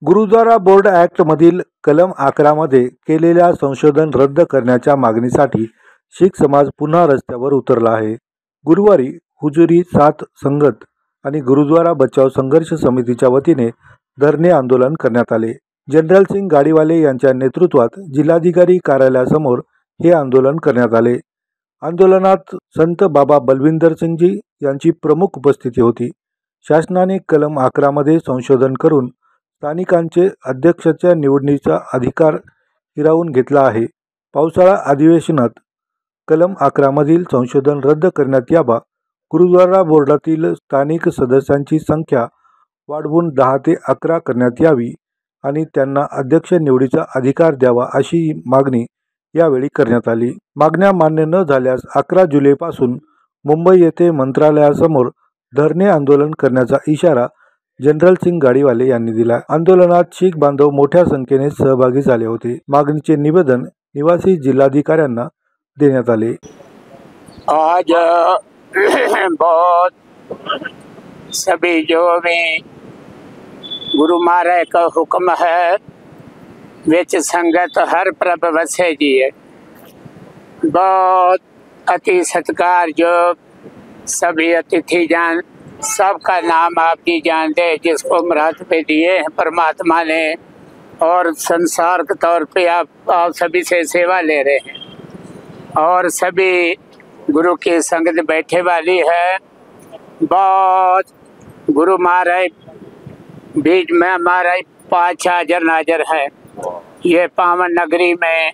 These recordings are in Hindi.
गुरुद्वारा बोर्ड ॲक्टमधील कलम 11 मध्ये केलेल्या संशोधन रद्द करण्याच्या मागणीसाठी शीख समाज पुन्हा रस्त्यावर उतरला आहे। गुरुवारी हुजुरी सात संगत आणि गुरुद्वारा बचाव संघर्ष समितीच्या वतीने धरणे आंदोलन करण्यात आले। जनरल सिंग गाडीवाले यांच्या नेतृत्वात जिल्हाधिकारी कार्यालयासमोर हे आंदोलन करण्यात आले। आंदोलनात संत बाबा बलविंदर सिंगजी यांची प्रमुख उपस्थिती होती। शासनाने कलम 11 मध्ये संशोधन करून स्थानिकांचे अध्यक्षाच्या निवडणीचा अधिकार हिरावून घेतला आहे। पावसाळा अधिवेशनात कलम 11 मधील संशोधन रद्द करण्यात यावा, गुरुद्वारा बोर्डातील स्थानिक सदस्यांची संख्या वाढवून 10 ते 11 करण्यात यावी आणि त्यांना अध्यक्ष निवडीचा अधिकार द्यावा अशी मागणी यावेळी करण्यात आली। मागण्या मान्य न झाल्यास 11 जुलैपासून मुंबई येथे मंत्रालयासमोर धरणे आंदोलन करण्याचा इशारा जनरल सिंग गाडीवाले यांनी दिला। आंदोलनात शीख बांधव मोठ्या संख्येने सहभागी झाले होते। मागणीचे निवेदन निवासी जिल्हाधिकाऱ्यांना देण्यात आले। आज बहुत सभी जो भी गुरु महाराज का हुक्म है विच संगत हर प्रभ वसे जी है। बहुत अति सत्कार जो सभी अतिथि जान सबका नाम आप जी जानते हैं, जिसको महत्व पे दिए हैं परमात्मा ने और संसार के तौर पे आप सभी से सेवा ले रहे हैं और सभी गुरु की संगत बैठे वाली है। बहुत गुरु महाराज बीच में हमारा पाँच हाजर नाजर है। ये पावन नगरी में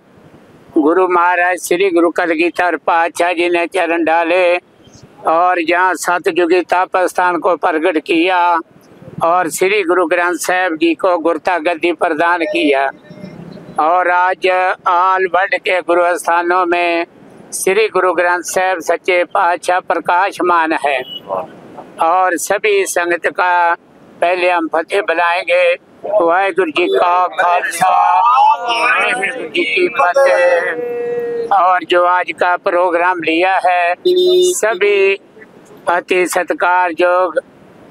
गुरु महाराज श्री गुरु कलगीधर पातशाह जी ने चरण डाले और जहाँ सतयुगी तापस्थान को प्रकट किया और श्री गुरु ग्रंथ साहिब जी को गुरता गद्दी प्रदान किया और आज ऑल वर्ल्ड के गुरु स्थानों में श्री गुरु ग्रंथ साहिब सच्चे पातशाह प्रकाशमान है। और सभी संगत का पहले हम फतेह बुलाएंगे। वाहिगुरु जी का खालसा, वाहिगुरु जी की फतेह। और जो आज का प्रोग्राम लिया है सभी अति सत्कार जोग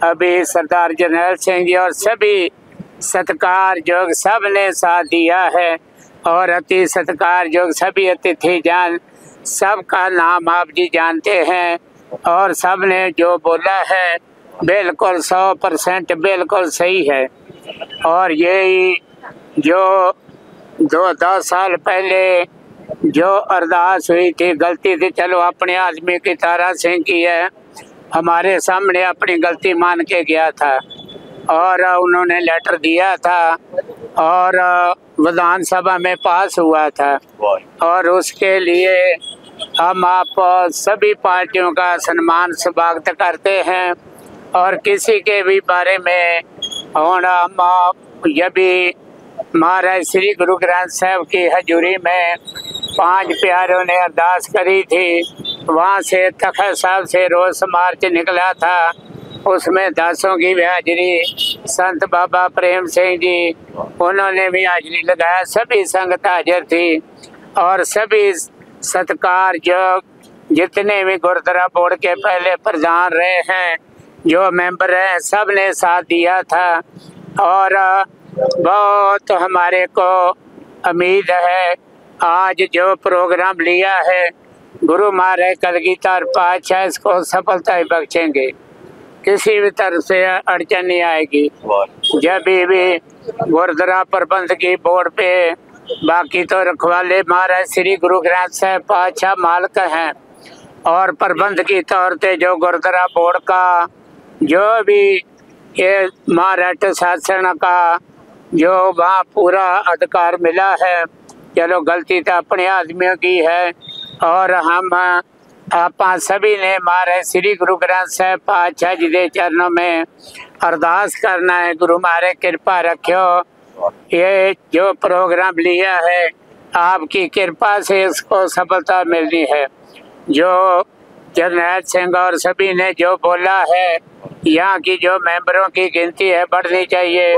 अभी सरदार जनरल सिंह जी और सभी सत्कार जोग सब ने साथ दिया है और अति सत्कार जोग सभी अतिथि जान सबका नाम आप जी जानते हैं और सब ने जो बोला है बिल्कुल 100% बिल्कुल सही है। और यही जो 10 साल पहले जो अरदास हुई थी गलती थी, चलो अपने आदमी की तारा सिंह की है, हमारे सामने अपनी गलती मान के गया था और उन्होंने लेटर दिया था और विधानसभा में पास हुआ था और उसके लिए हम आप सभी पार्टियों का सम्मान स्वागत करते हैं। और किसी के भी बारे में होना हम ये भी महाराज श्री गुरु ग्रंथ साहिब की हजूरी में 5 प्यारों ने अरदास करी थी, वहाँ से तखत साहब से रोज मार्च निकला था, उसमें दासों की भी हाजिरी, संत बाबा प्रेम सिंह जी उन्होंने भी हाजिरी लगाया, सभी संगत हाजिर थी और सभी सत्कार जो जितने भी गुरुद्वारा बोर्ड के पहले प्रधान रहे हैं जो मेंबर हैं सब ने साथ दिया था। और बहुत हमारे को उम्मीद है आज जो प्रोग्राम लिया है गुरु महाराज कलगीधर पातशाह इसको सफलता बख्शेंगे, किसी भी तरह से अड़चन नहीं आएगी। जब भी गुरुद्वारा प्रबंध की बोर्ड पे बाकी तो रखवाले महाराज श्री गुरु ग्रंथ साहिब पातशाह मालिक हैं और प्रबंध की तौर पे जो गुरुद्वारा बोर्ड का जो भी ये महाराष्ट्र शासन का जो वहाँ पूरा अधिकार मिला है, चलो गलती तो अपने आदमियों की है और हम आप सभी ने महाराज श्री गुरु ग्रंथ साहिब पातशाह जी के चरणों में अरदास करना है, गुरु महाराज कृपा रखियो। ये जो प्रोग्राम लिया है आपकी कृपा से इसको सफलता मिलनी है। जो जनरल सिंह और सभी ने जो बोला है यहाँ की जो मेंबरों की गिनती है बढ़नी चाहिए।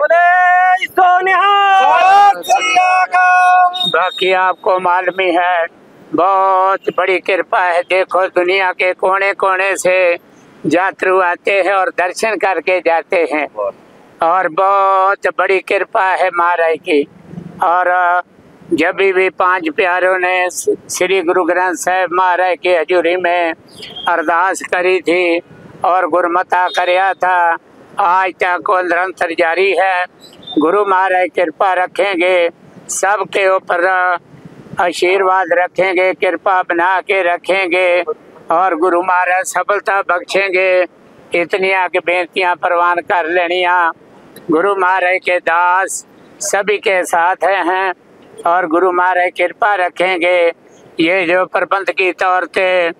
बाकी आपको मालूम ही है बहुत बड़ी कृपा है। देखो दुनिया के कोने कोने से यात्रु आते हैं और दर्शन करके जाते हैं। और बहुत बड़ी कृपा है महाराज की। और जब भी पांच प्यारों ने श्री गुरु ग्रंथ साहिब महाराज की हजूरी में अरदास करी थी और गुरमता करया था, आज तक वो निरंतर जारी है। गुरु महाराज कृपा रखेंगे, सबके ऊपर आशीर्वाद रखेंगे, कृपा बना के रखेंगे और गुरु महाराज सफलता बख्शेंगे। इतनी आगे बेनतियां प्रवान कर लेनिया। गुरु महाराज के दास सभी के साथ हैं और गुरु महाराज कृपा रखेंगे। ये जो प्रबंध की तौर पे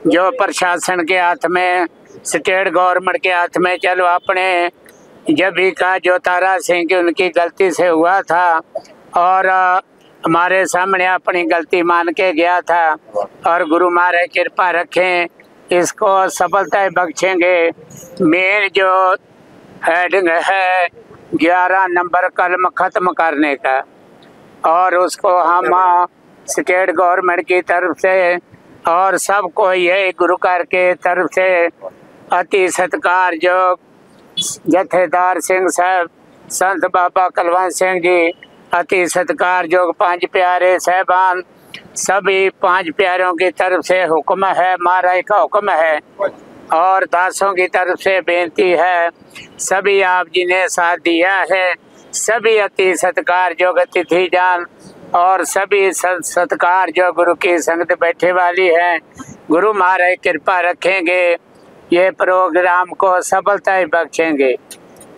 जो प्रशासन के हाथ में, स्टेट गवर्नमेंट के हाथ में, चलो अपने जब भी का जो तारा सिंह की उनकी गलती से हुआ था और हमारे सामने अपनी गलती मान के गया था और गुरु महाराज कृपा रखें, इसको सफलता बख्शेंगे। मेन जो हेडिंग है 11 नंबर कलम खत्म करने का, और उसको हम स्टेट गवर्नमेंट की तरफ से और सबको यही गुरु घर के तरफ से अति सत्कार जो जथेदार सिंह साहब, संत बाबा कलवंत सिंह जी, अति सत्कार जो पांच प्यारे साहबान, सभी पांच प्यारों की तरफ से हुक्म है, महाराज का हुक्म है और दासों की तरफ से बेनती है। सभी आप जी ने साथ दिया है, सभी अति सत्कार जो अतिथि जान और सभी सत्कार जो गुरु की संगत बैठे वाली है, गुरु महाराज कृपा रखेंगे, ये प्रोग्राम को सफलता बख्शेंगे।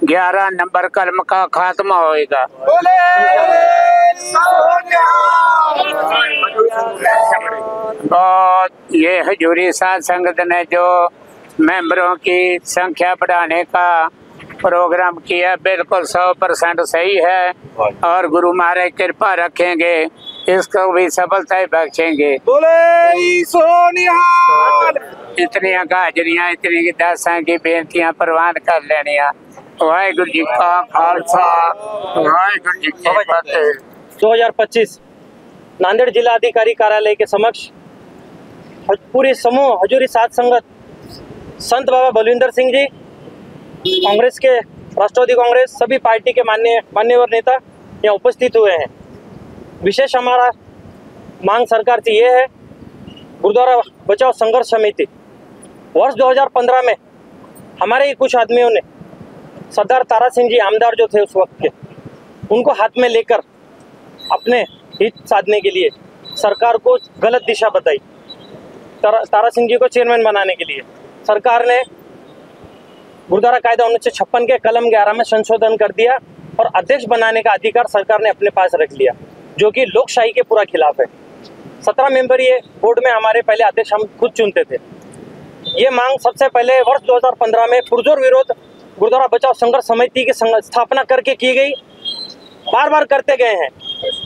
11 नंबर कलम का खात्मा होएगा। बहुत ये हजूरी साध संगत ने जो मेंबरों की संख्या बढ़ाने का प्रोग्राम किया, बिल्कुल 100% सही है और गुरु महाराज कृपा रखेंगे, इसको भी सफलता बख्शेंगे। बोले सोनिहाल। इतनी हाजरियां, इतनी दासां की बेनतियां प्रवान कर लेनिया। वाहिगुरु जी का खालसा, वाहिगुरु जी की फतेह। 2025 नांदेड़ जिला अधिकारी कार्यालय के समक्ष पूरी समूह हजूरी साध संगत, संत बाबा बलविंदर सिंह जी, कांग्रेस के राष्ट्रवादी कांग्रेस, सभी पार्टी के मान्यवर नेता यहाँ उपस्थित हुए हैं। विशेष हमारा मांग सरकार से ये है, गुरुद्वारा बचाओ संघर्ष समिति वर्ष 2015 में हमारे ही कुछ आदमियों ने सरदार तारा सिंह जी आमदार जो थे उस वक्त के, उनको हाथ में लेकर अपने हित साधने के लिए सरकार को गलत दिशा बताई। तारा सिंह जी को चेयरमैन बनाने के लिए सरकार ने गुरुद्वारा कायदा 1956 के कलम 11 में संशोधन कर दिया और अध्यक्ष बनाने का अधिकार सरकार ने अपने पास रख लिया, जो कि लोकशाही के पूरा खिलाफ है। 17 मेंबर ये बोर्ड में हमारे पहले अध्यक्ष हम खुद चुनते थे। ये मांग सबसे पहले वर्ष 2015 में पुरजोर विरोध गुरुद्वारा बचाओ संघर्ष समिति की स्थापना करके की गई, बार बार करते गए हैं।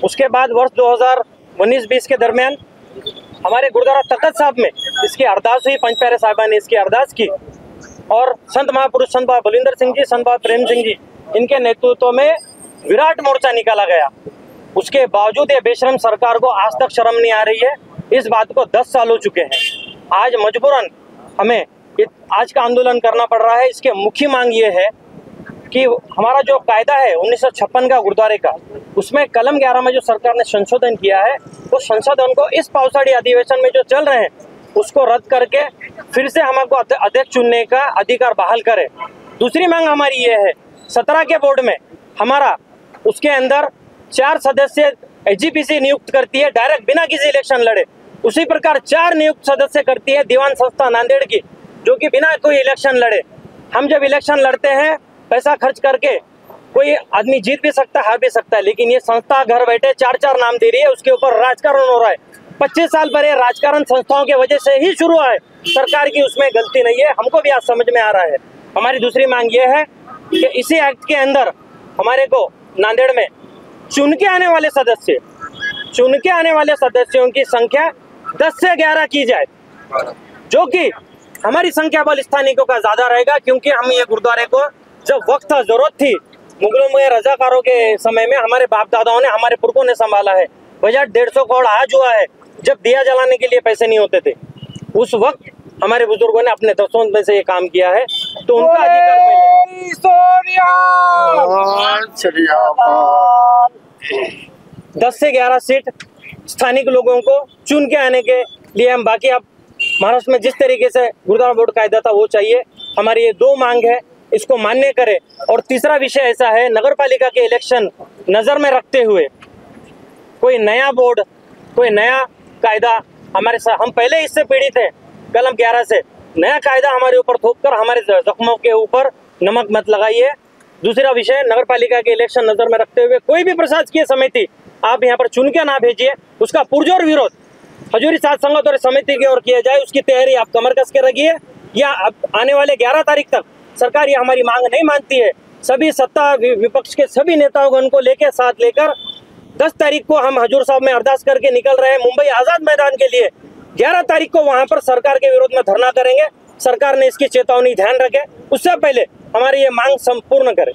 उसके बाद वर्ष 2019-20 के दरमियान हमारे गुरुद्वारा तख्त साहब में इसकी अरदास हुई, पंच प्यारे साहिबान ने इसकी अरदास की और संत महापुरुष संत बाबा बलविंदर सिंह जी, संत बाबा प्रेम सिंह जी, इनके नेतृत्व में विराट मोर्चा निकाला गया। उसके बावजूद ये बेशरम सरकार को आज तक शर्म नहीं आ रही है। इस बात को 10 साल हो चुके हैं। आज मजबूरन हमें आज का आंदोलन करना पड़ रहा है। इसके मुख्य मांग ये है कि हमारा जो कायदा है 1956 का गुरुद्वारे का, उसमें कलम 11 में जो सरकार ने संशोधन किया है, उस संशोधन को इस पावसाड़ी अधिवेशन में जो चल रहे हैं उसको रद्द करके फिर से हमको अध्यक्ष चुनने का अधिकार बहाल करे। दूसरी मांग हमारी ये है, 17 के बोर्ड में हमारा उसके अंदर 4 सदस्य एजीपीसी नियुक्त करती है डायरेक्ट बिना किसी इलेक्शन लड़े। उसी प्रकार 4 नियुक्त सदस्य करती है दीवान संस्था नांदेड़ की, जो कि बिना कोई इलेक्शन लड़े। हम जब इलेक्शन लड़ते हैं पैसा खर्च करके, कोई आदमी जीत भी सकता है, हार भी सकता है, लेकिन ये संस्था घर बैठे 4-4 नाम दे रही है, उसके ऊपर राजकारण हो रहा है। 25 साल पर ये राजकारण संस्थाओं के वजह से ही शुरू हुआ है, सरकार की उसमें गलती नहीं है। हमको भी आज समझ में आ रहा है। हमारी दूसरी मांग ये है कि इसी एक्ट के अंदर हमारे को नांदेड़ में चुन के आने वाले सदस्यों की संख्या 10 से 11 की जाए, जो कि हमारी संख्या बल स्थानिकों का ज्यादा रहेगा, क्योंकि हम ये गुरुद्वारे को जब वक्त था, जरूरत थी, मुगलों में रजाकारों के समय में हमारे बाप दादाओं ने, हमारे पुरखों ने संभाला है। बजट 150 करोड़ आज हुआ है, जब दिया जलाने के लिए पैसे नहीं होते थे। उस वक्त हमारे बुजुर्गों ने अपने दसों में से ये काम किया है, तो उनका अधिकार पहले। जय सोनिहाल 10 से 11 सीट स्थानिक लोगों को चुन के आने के लिए हम, बाकी अब महाराष्ट्र में जिस तरीके से गुरुद्वारा बोर्ड कायदा था वो चाहिए। हमारी ये 2 मांग है, इसको मान्य करें। और तीसरा विषय ऐसा है, नगर पालिका के इलेक्शन नजर में रखते हुए कोई नया बोर्ड, कोई नया कायदा हमारे साथ, हम पहले इससे पीड़ित हैं कलम 11 से, नया कायदा हमारे ऊपर थोपकर हमारे जख्मों के ऊपर नमक मत लगाइए। दूसरा विषय, नगर पालिका के इलेक्शन नजर में रखते हुए कोई भी प्रशासकीय समिति आप यहाँ पर चुन के ना भेजिए, उसका पुरजोर विरोध हजूरी साध संगत और समिति की ओर किया जाए। उसकी तैयारी आप कमर कस के रखिए। या अब आने वाले 11 तारीख तक सरकार ये हमारी मांग नहीं मानती है, सभी सत्ता विपक्ष के सभी नेताओं को लेकर साथ लेकर 10 तारीख को हम हजूर साहब में अरदास करके निकल रहे हैं मुंबई आजाद मैदान के लिए। 11 तारीख को वहां पर सरकार के विरोध में धरना करेंगे। सरकार ने इसकी चेतावनी ध्यान रखे, उससे पहले हमारी ये मांग संपूर्ण करे।